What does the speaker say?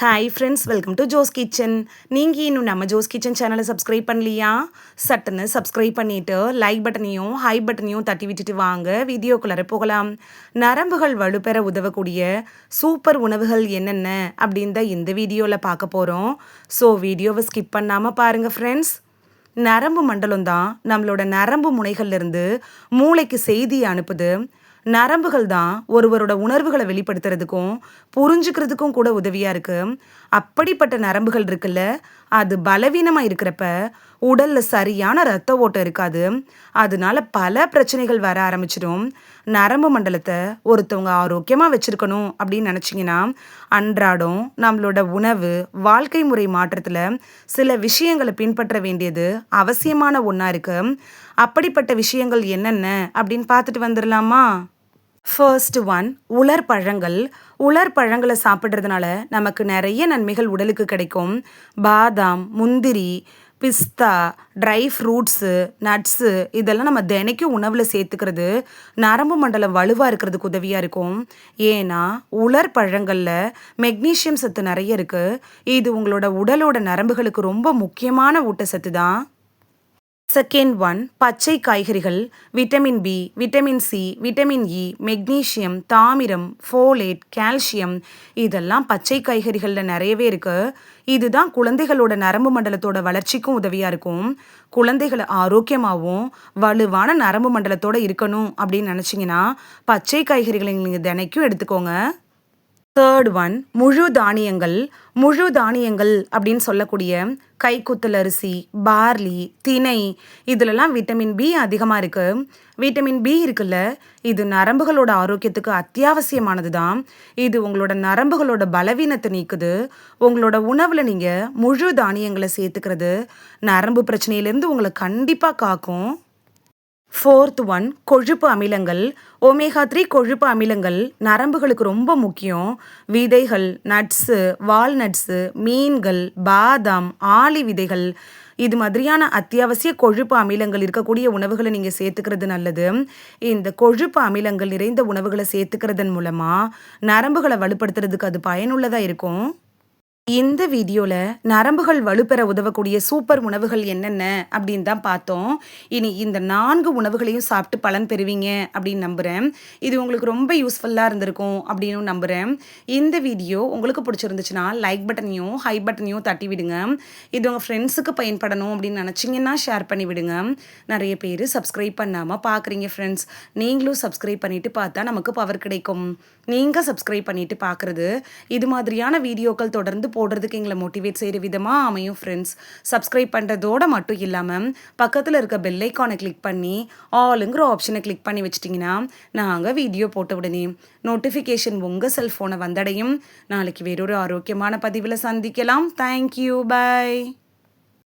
Hi friends, welcome to Jo's Kitchen. நீங்கள் இன்னும் நம்ம ஜோஸ் கிச்சன் சேனலை சப்ஸ்கிரைப் பண்ணலையா? சட்டுன்னு சப்ஸ்கிரைப் பண்ணிவிட்டு லைக் பட்டனையும் ஹை பட்டனையும் தட்டி விட்டுட்டு வாங்க வீடியோக்குள்ளே போகலாம். நரம்புகள் வலுப்பெற உதவக்கூடிய சூப்பர் உணவுகள் என்னென்ன அப்படின்னு தான் இந்த வீடியோவில் பார்க்க போகிறோம். ஸோ வீடியோவை ஸ்கிப் பண்ணாமல் பாருங்கள் ஃப்ரெண்ட்ஸ். நரம்பு மண்டலம் தான் நம்மளோட நரம்பு முனைகள்லேருந்து மூளைக்கு செய்தியை அனுப்புது. நரம்புகள் தான் ஒருவரோட உணர்வுகளை வெளிப்படுத்துறதுக்கும் புரிஞ்சுக்கிறதுக்கும் கூட உதவியாக இருக்குது. அப்படிப்பட்ட நரம்புகள் இருக்குல்ல, அது பலவீனமாக இருக்கிறப்ப உடலில் சரியான இரத்த ஓட்டம் இருக்காது. அதனால பல பிரச்சனைகள் வர ஆரம்பிச்சிடும். நரம்பு மண்டலத்தை ஒருத்தவங்க ஆரோக்கியமாக வச்சுருக்கணும் அப்படின்னு நினச்சிங்கன்னா அன்றாடம் நம்மளோட உணவு வாழ்க்கை முறை மாற்றத்தில் சில விஷயங்களை பின்பற்ற வேண்டியது அவசியமான ஒன்றா இருக்குது. அப்படிப்பட்ட விஷயங்கள் என்னென்ன அப்படின்னு பார்த்துட்டு வந்துடலாமா? ஃபர்ஸ்ட் ஒன், உலர் பழங்கள். உலர் பழங்களை சாப்பிட்றதுனால நமக்கு நிறைய நன்மைகள் உடலுக்கு கிடைக்கும். பாதாம், முந்திரி, பிஸ்தா, ட்ரை ஃப்ரூட்ஸு, நட்ஸு இதெல்லாம் நம்ம தினைக்கும் உணவில் சேர்த்துக்கிறது நரம்பு மண்டலம் வலுவாக இருக்கிறதுக்கு உதவியாக இருக்கும். ஏன்னா உலர் பழங்களில் மெக்னீஷியம் சத்து நிறைய இருக்குது. இது உங்களோட உடலோட நரம்புகளுக்கு ரொம்ப முக்கியமான ஊட்டச்சத்து தான். செகண்ட் ஒன், பச்சை காய்கறிகள். Vitamin B, vitamin C, vitamin E, magnesium, தாமிரம், ஃபோலேட், கால்சியம் இதெல்லாம் பச்சை காய்கறிகளில் நிறையவே இருக்குது. இதுதான் குழந்தைகளோட நரம்பு மண்டலத்தோட வளர்ச்சிக்கும் உதவியாக இருக்கும். குழந்தைகளை ஆரோக்கியமாகவும் வலுவான நரம்பு மண்டலத்தோடு இருக்கணும் அப்படின்னு நினச்சிங்கன்னா பச்சை காய்கறிகளை நீங்கள் தினைக்கும் எடுத்துக்கோங்க. தேர்ட் ஒன், முழு தானியங்கள். முழு தானியங்கள் அப்படின்னு சொல்லக்கூடிய கைக்குத்தல் அரிசி, பார்லி, திணை இதிலெல்லாம் விட்டமின் பி அதிகமாக இருக்குது. விட்டமின் பி இருக்குல்ல, இது நரம்புகளோட ஆரோக்கியத்துக்கு அத்தியாவசியமானது தான். இது உங்களோட நரம்புகளோட பலவீனத்தை நீக்குது. உங்களோட உணவில் நீங்கள் முழு தானியங்களை சேர்த்துக்கிறது நரம்பு பிரச்சனையிலேருந்து உங்களை கண்டிப்பாக காக்கும். ஃபோர்த் ஒன், கொழுப்பு அமிலங்கள். ஒமேகா 3 கொழுப்பு அமிலங்கள் நரம்புகளுக்கு ரொம்ப முக்கியம். விதைகள், நட்ஸு, வால்நட்ஸு, மீன்கள், பாதாம், ஆளி விதைகள் இது மாதிரியான அத்தியாவசிய கொழுப்பு அமிலங்கள் இருக்கக்கூடிய உணவுகளை நீங்கள் சேர்த்துக்கிறது நல்லது. இந்த கொழுப்பு அமிலங்கள் நிறைந்த உணவுகளை சேர்த்துக்கிறதன் மூலமாக நரம்புகளை வலுப்படுத்துறதுக்கு அது பயனுள்ளதாக இருக்கும். இந்த வீடியோவில் நரம்புகள் வலுப்பெற உதவக்கூடிய சூப்பர் உணவுகள் என்னென்ன அப்படின்னு தான் பார்த்தோம். இனி இந்த 4 உணவுகளையும் சாப்பிட்டு பலன் பெறுவீங்க அப்படின்னு நம்புகிறேன். இது உங்களுக்கு ரொம்ப யூஸ்ஃபுல்லாக இருந்திருக்கும் அப்படின்னு நம்புகிறேன். இந்த வீடியோ உங்களுக்கு பிடிச்சிருந்துச்சுன்னா லைக் பட்டனையும் ஹை பட்டனையும் தட்டி விடுங்க. இது உங்கள் ஃப்ரெண்ட்ஸுக்கு பயன்படணும் அப்படின்னு நினச்சிங்கன்னா ஷேர் பண்ணி விடுங்க. நிறைய பேர் சப்ஸ்கிரைப் பண்ணாமல் பார்க்குறீங்க ஃப்ரெண்ட்ஸ். நீங்களும் சப்ஸ்கிரைப் பண்ணிவிட்டு பார்த்தா நமக்கு பவர் கிடைக்கும். நீங்கள் சப்ஸ்கிரைப் பண்ணிவிட்டு பார்க்குறது இது மாதிரியான வீடியோக்கள் தொடர்ந்து போடுறதுக்கு எங்களை மோட்டிவேட் செய்கிற விதமாக அமையும் ஃப்ரெண்ட்ஸ். சப்ஸ்கிரைப் பண்ணுறதோடு மட்டும் இல்லாமல் பக்கத்தில் இருக்க பெல் ஐக்கானை கிளிக் பண்ணி ஆளுங்கிற ஆப்ஷனை கிளிக் பண்ணி வச்சிட்டிங்கன்னா நாங்கள் வீடியோ போட்ட உடனே நோட்டிஃபிகேஷன் உங்கள் செல்ஃபோனை வந்தடையும். நாளைக்கு வேறொரு ஆரோக்கியமான பதிவில் சந்திக்கலாம். தேங்க்யூ, பாய்.